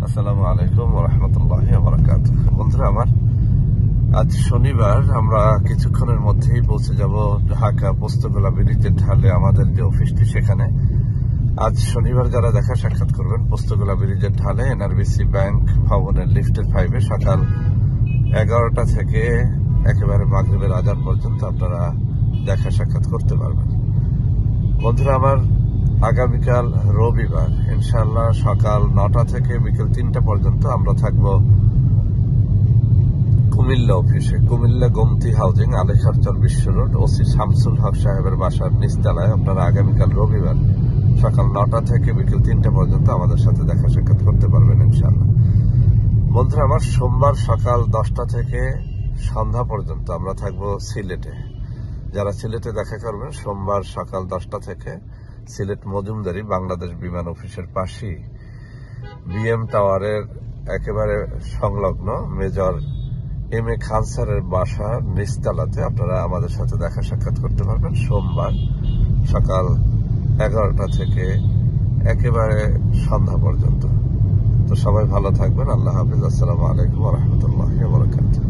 আসসালামু আলাইকুম ওয়া রাহমাতুল্লাহি ওয়া বারাকাতুহু। বন্ধুরা আমার, আজ শনিবার, আমরা কিছুক্ষণের মধ্যেই পৌঁছে যাব ঢাকা পোস্তগোলা ব্রিজের ঢালে আমাদের যে অফিসটি সেখানে। আজ শনিবার যারা দেখা সাক্ষাৎ করবেন পোস্তগোলা ব্রিজের ঢালে এনআরবিসি ব্যাংক ভবনের লিফটের 5-এ সকাল 11টা থেকে একেবারে মাগরিবের আজান পর্যন্ত আপনারা দেখা সাক্ষাৎ করতে পারবেন। বন্ধুরা আমার, আগামীকাল রবিবার ইনশাআল্লাহ সকাল 9টা থেকে বিকেল 3টা পর্যন্ত আমরা থাকব কুমিল্লা অফিসে। কুমিল্লা গোমতি হাউজিং, আলেখারচর বিশ্ব রোড, ওসি শামসুল হক সাহেবের বাসার নিচতলায়। আপনারা আগামীকাল রবিবার সকাল 9টা থেকে বিকেল 3টা পর্যন্ত আমাদের সাথে দেখা সাক্ষাৎ করতে পারবেন ইনশাআল্লাহ। বন্ধুরা আমার, সোমবার সকাল 10টা থেকে সন্ধ্যা পর্যন্ত আমরা থাকব সিলেটে। যারা সিলেটে দেখা করবেন সোমবার সকাল 10টা থেকে সিলেট মজুমদারি বাংলাদেশ বিমান অফিসের পাশেই বিএম টাওয়ারের একেবারে সংলগ্ন মেজর এম এ খান স্যারের বাসার নিচতলাতে আপনারা আমাদের সাথে দেখা সাক্ষাৎ করতে পারবেন সোমবার সকাল 11টা থেকে একেবারে সন্ধ্যা পর্যন্ত। তো সবাই ভালো থাকবেন। আল্লাহ হাফিজ। আসসালামু আলাইকুম ওয়া রাহমাতুল্লাহি ওয়া বারাকাতুহু।